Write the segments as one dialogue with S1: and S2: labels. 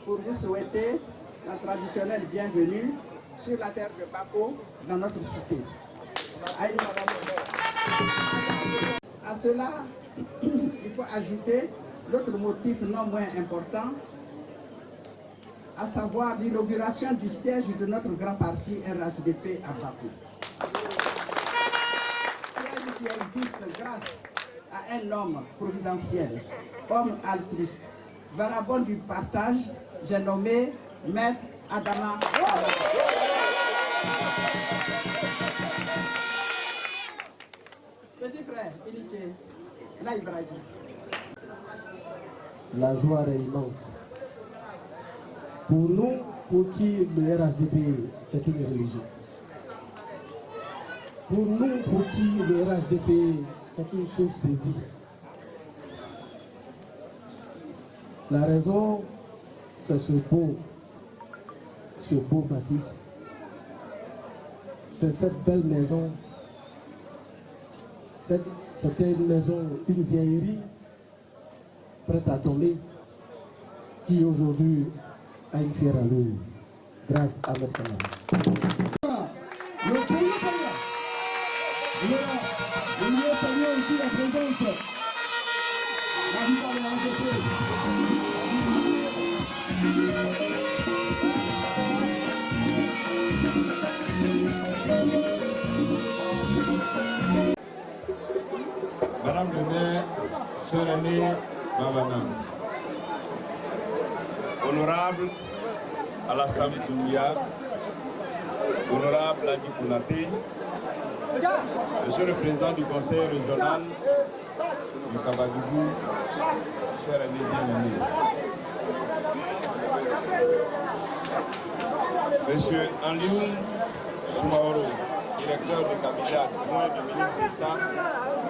S1: Pour vous souhaiter la traditionnelle bienvenue sur la terre de Bako dans notre cité. À cela, il faut ajouter l'autre motif non moins important, à savoir l'inauguration du siège de notre grand parti RHDP à Bako. Siège qui existe grâce à un homme providentiel, homme altruiste, vagabond du partage, j'ai nommé Maître Adama. Petit frère, Ilike, là Ibrahim.
S2: La joie est immense. Pour nous, pour qui le RHDP est une religion. Pour nous, pour qui le RHDP est une source de vie. La raison, c'est ce beau bâtisse. C'est cette belle maison. C'était une maison, une vieillerie prête à tomber, qui aujourd'hui a une fière allure. grâce à notre camarade.
S3: Le premier candidat. Il y a salué aussi la présence. La victoire de la
S4: Madame le maire, sœur aînée Babana, honorable Alassane Doumbouya, honorable Ladi Kounaté, monsieur le président du conseil régional du Kabadougou, cher aîné bien-aimé, monsieur Anlioum Soumaoro, directeur du cabinet adjoint du ministre d'État,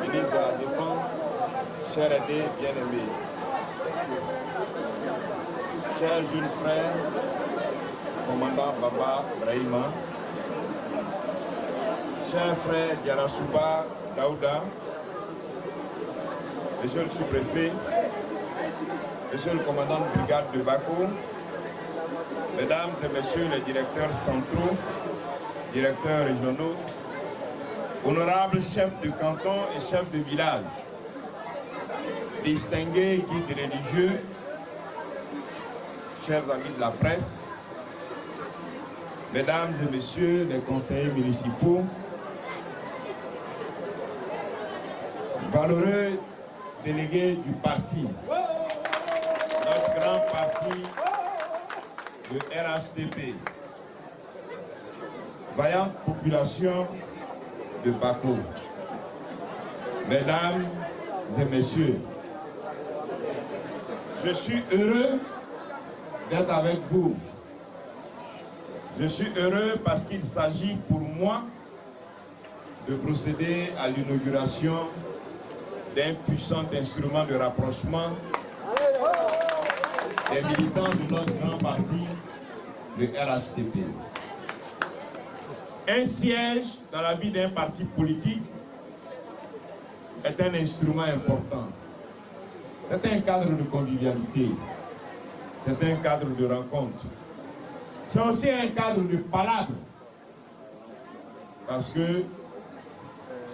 S4: ministre de la Défense, cher aîné bien-aimé, cher jeune frère, commandant Baba Brahima, cher frère Diarachouba Daouda, monsieur le sous-préfet, monsieur le commandant de brigade de Bako, mesdames et messieurs les directeurs centraux, directeurs régionaux, honorables chefs de canton et chefs de village, distingués guides religieux, chers amis de la presse, mesdames et messieurs les conseillers municipaux, valeureux délégués du parti, notre grand parti, le RHDP, vaillante population de Bako, mesdames et messieurs, je suis heureux d'être avec vous. Je suis heureux parce qu'il s'agit pour moi de procéder à l'inauguration d'un puissant instrument de rapprochement des militants de notre grand parti, le RHDP. Un siège dans la vie d'un parti politique est un instrument important. C'est un cadre de convivialité, c'est un cadre de rencontre. C'est aussi un cadre de parade, parce que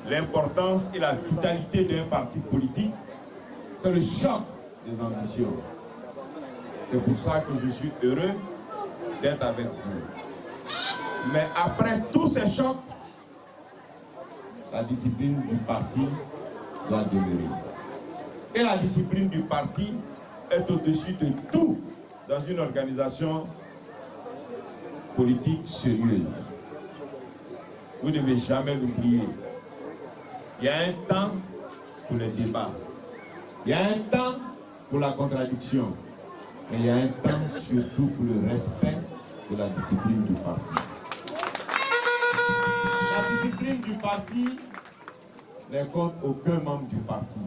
S4: l'importance et la vitalité d'un parti politique, c'est le choc des ambitions. C'est pour ça que je suis heureux d'être avec vous. Mais après tous ces chocs, la discipline du parti doit demeurer. Et la discipline du parti est au-dessus de tout dans une organisation politique sérieuse. Vous ne devez jamais l'oublier. Il y a un temps pour les débats. Il y a un temps pour la contradiction. Mais il y a un temps surtout pour le respect de la discipline du parti. La discipline du parti n'est contre aucun membre du parti.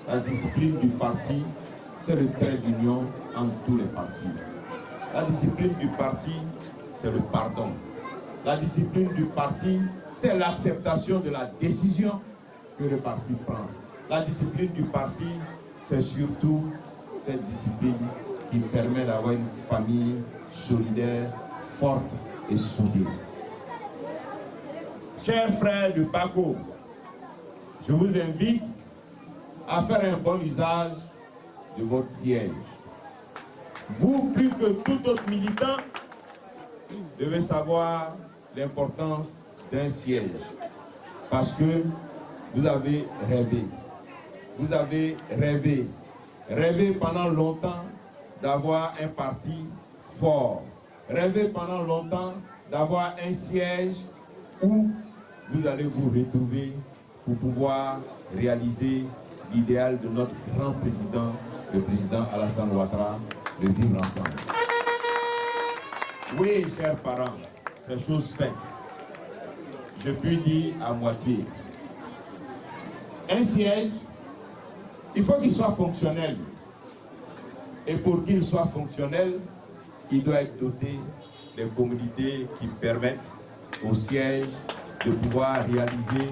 S4: La discipline du parti, c'est le trait d'union entre tous les partis. La discipline du parti, c'est le pardon. La discipline du parti, c'est l'acceptation de la décision que le parti prend. La discipline du parti, c'est surtout cette discipline qui permet d'avoir une famille solidaire, forte et soudée. Chers frères de Bako, je vous invite à faire un bon usage de votre siège. Vous, plus que tout autre militant, devez savoir l'importance d'un siège. Parce que vous avez rêvé. Vous avez rêvé pendant longtemps d'avoir un parti fort. Rêvé pendant longtemps d'avoir un siège où vous allez vous retrouver pour pouvoir réaliser l'idéal de notre grand président, le président Alassane Ouattara, de vivre ensemble. Oui, chers parents, c'est chose faite. Je puis dire à moitié. Un siège, il faut qu'il soit fonctionnel. Et pour qu'il soit fonctionnel, il doit être doté des commodités qui permettent au siège de pouvoir réaliser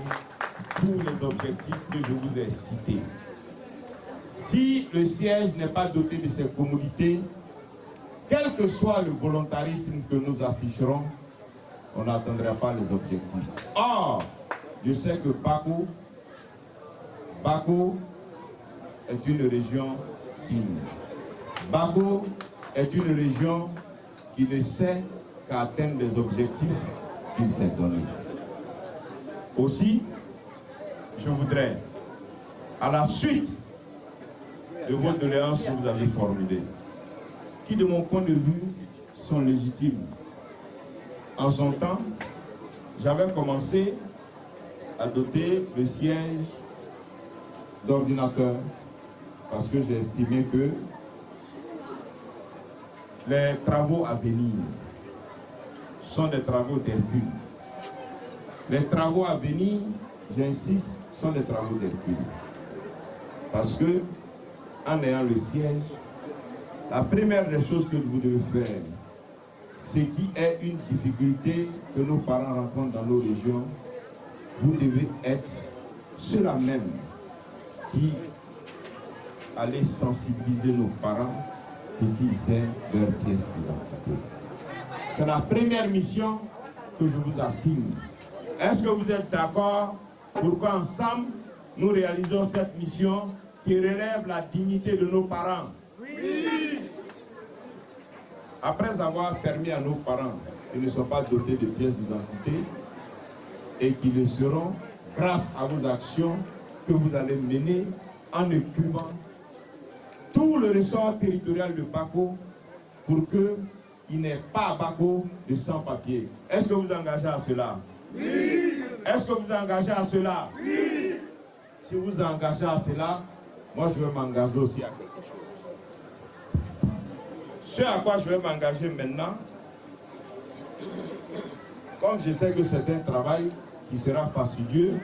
S4: tous les objectifs que je vous ai cités. Si le siège n'est pas doté de ces commodités, quel quel que soit le volontarisme que nous afficherons, on n'atteindra pas les objectifs. Or, je sais que Bako est une région digne. Bako est une région qui ne sait qu'atteindre les objectifs qu'il s'est donnés. Aussi, je voudrais, à la suite de vos doléances que vous avez formulées, qui de mon point de vue sont légitimes. En son temps, j'avais commencé à doter le siège d'ordinateurs parce que j'ai estimé que les travaux à venir sont des travaux d'Hercule. Les travaux à venir, j'insiste, sont des travaux d'Hercule. Parce que, en ayant le siège, la première des choses que vous devez faire, c'est qui est une difficulté que nos parents rencontrent dans nos régions, vous devez être ceux-là même qui allez sensibiliser nos parents pour qu'ils aient leur pièce d'identité. C'est la première mission que je vous assigne. Est-ce que vous êtes d'accord pour qu'ensemble, nous réalisons cette mission qui relève la dignité de nos parents? Oui. Après avoir permis à nos parents qui ne sont pas dotés de pièces d'identité et qui le seront grâce à vos actions que vous allez mener en écrivant tout le ressort territorial de Bako pour qu'il n'ait pas à Bako de sans-papiers. Est-ce que vous engagez à cela? Oui. Est-ce que vous engagez à cela? Oui. Si vous engagez à cela, moi je vais m'engager aussi à quelque chose. Ce à quoi je vais m'engager maintenant, comme je sais que c'est un travail qui sera fastidieux,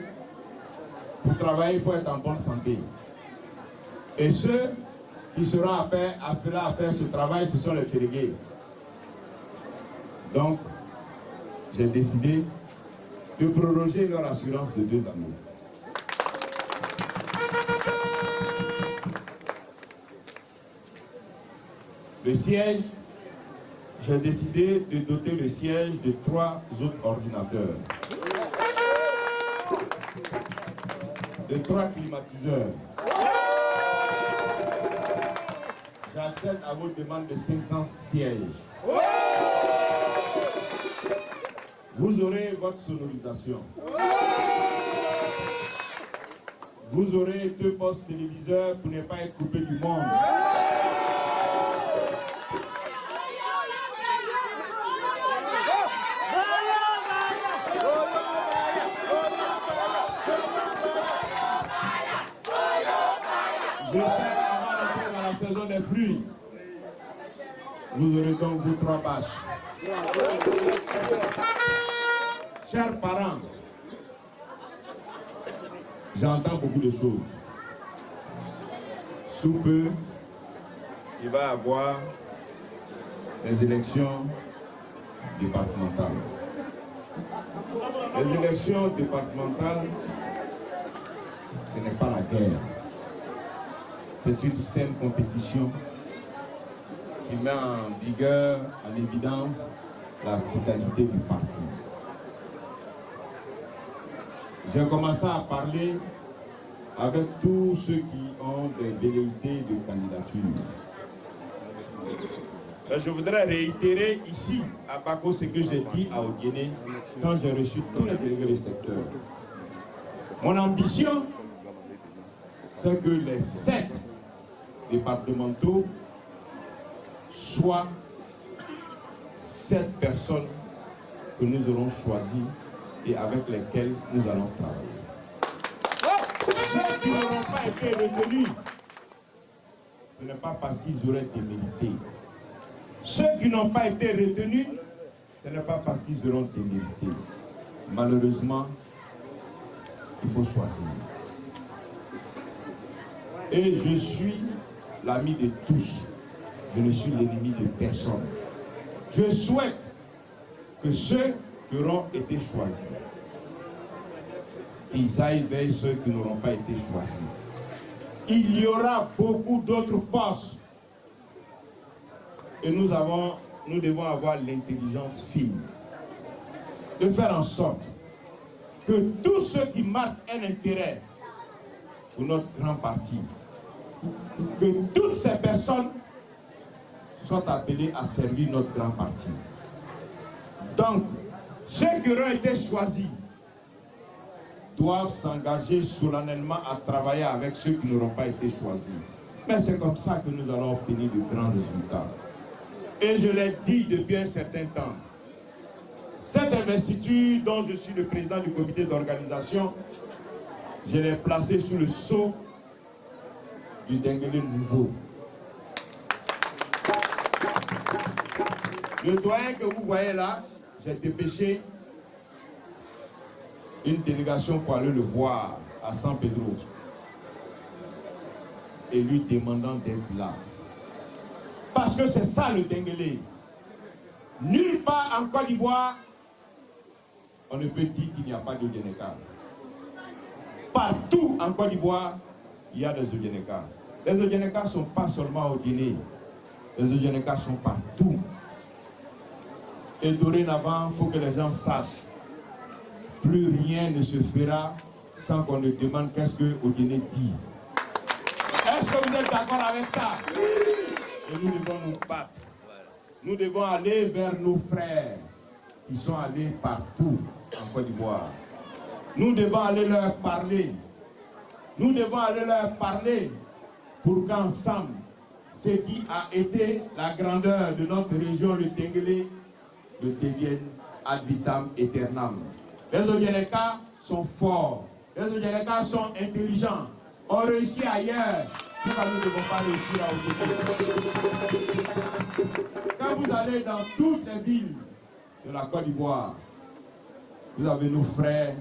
S4: pour travailler, il faut être en bonne santé. Et ceux qui seront appelés à faire ce travail, ce sont les délégués. Donc, j'ai décidé de proroger leur assurance de 2 années. Le siège, j'ai décidé de doter le siège de 3 autres ordinateurs, de 3 climatiseurs. J'accède à vos demandes de 500 sièges. Vous aurez votre sonorisation. Vous aurez 2 postes téléviseurs pour ne pas être coupé du monde. Je sais qu'avant d'entrer dans la saison des pluies, vous aurez donc vos 3 bâches. Chers parents, j'entends beaucoup de choses. Sous peu, il va y avoir les élections départementales. Les élections départementales, ce n'est pas la guerre. C'est une saine compétition qui met en vigueur, en évidence, la vitalité du parti. J'ai commencé à parler avec tous ceux qui ont des velléités de candidature. Je voudrais réitérer ici, à Bako, ce que j'ai dit à Odiéné quand j'ai reçu tous les délégués du secteur. Mon ambition, c'est que les 7 départementaux soient 7 personnes que nous aurons choisies et avec lesquelles nous allons travailler. Ceux qui n'auront pas été retenus, ce n'est pas parce qu'ils auraient démérité. Ceux qui n'ont pas été retenus, ce n'est pas parce qu'ils auront démérité. Malheureusement, il faut choisir. Et je suis l'ami de tous. Je ne suis l'ennemi de personne. Je souhaite que ceux qui auront été choisis, ils aillent vers ceux qui n'auront pas été choisis. Il y aura beaucoup d'autres postes Et nous devons avoir l'intelligence fine de faire en sorte que tous ceux qui marquent un intérêt pour notre grand parti, que toutes ces personnes soient appelées à servir notre grand parti. Donc, ceux qui auront été choisis doivent s'engager solennellement à travailler avec ceux qui n'auront pas été choisis. Mais c'est comme ça que nous allons obtenir de grands résultats. Et je l'ai dit depuis un certain temps, cette investiture dont je suis le président du comité d'organisation, je l'ai placée sous le sceau du Denguélé nouveau. Le doyen que vous voyez là, j'ai dépêché une délégation pour aller le voir à San Pedro et lui demandant d'être là. Parce que c'est ça le Denguélé. Nulle part en Côte d'Ivoire, on ne peut dire qu'il n'y a pas de Odjeneka. Partout en Côte d'Ivoire, il y a des Odjeneka. Les Odjeneka ne sont pas seulement au Guinée. Les Odjeneka sont partout. Et dorénavant, il faut que les gens sachent. Plus rien ne se fera sans qu'on ne demande qu'est-ce que Odjené dit. Est-ce que vous êtes d'accord avec ça? Et nous devons nous battre. Nous devons aller vers nos frères qui sont allés partout en Côte d'Ivoire. Nous devons aller leur parler. Nous devons aller leur parler pour qu'ensemble, ce qui a été la grandeur de notre région, le Denguélé, le devienne ad vitam aeternam. Les Odjeneka sont forts. Les Odjeneka sont intelligents. On réussit ailleurs. Pourquoi nous ne devons pas réussir à Odjeneka? Quand vous allez dans toutes les villes de la Côte d'Ivoire, vous avez nos frères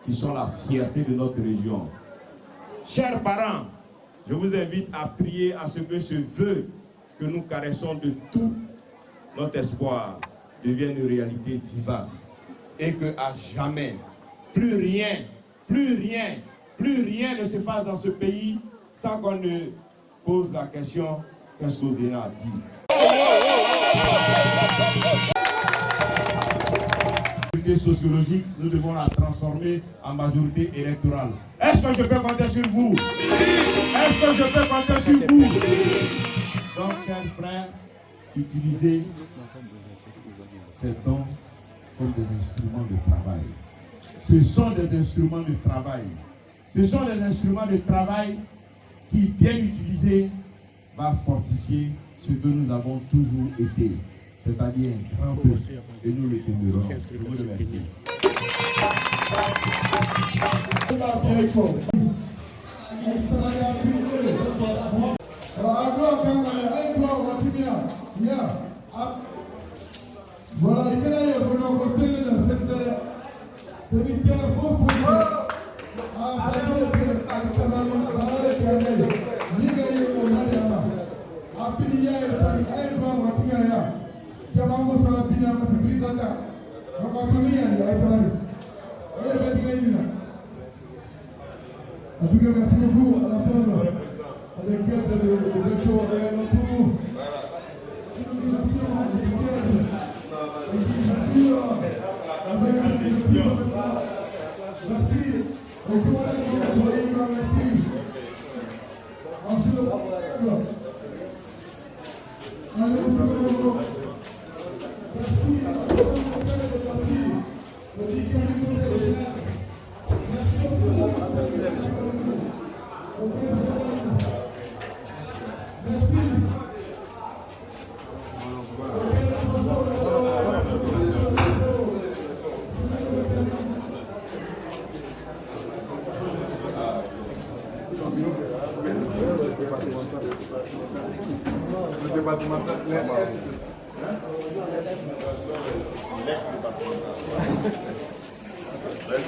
S4: qui sont la fierté de notre région. Chers parents, je vous invite à prier à ce que ce vœu que nous caressons de tout notre espoir devienne une réalité vivace. Et que à jamais, plus rien ne se fasse dans ce pays sans qu'on ne pose la question qu'est-ce qu'Odjené a dit. La majorité sociologique, nous devons la transformer en majorité électorale. Est-ce que je peux compter sur vous? Est-ce que je peux compter sur vous? Donc, chers frères, utilisez ces dons comme des instruments de travail. Ce sont des instruments de travail. Ce sont des instruments de travail qui, bien utilisés, va fortifier ce que nous avons toujours été, c'est-à-dire un grand peuple, et nous le demeurons. Je vous remercie.
S3: Voilà, il y a un conseil de la Sénégal. C'est une terre fausse. Ah, merci beaucoup à l'ensemble. Avec quatre de lecteurs et notre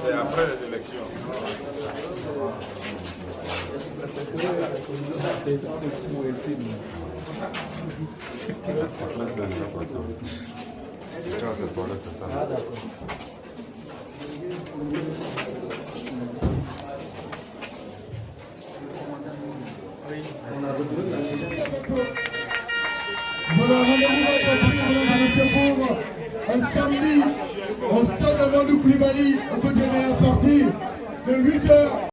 S5: C'est après les élections. Ah, d'accord.
S3: Voilà, rendez-vous va être pris, mesdames et messieurs, pour un samedi au stade Amadou Koulibaly, au deuxième partie de 8h.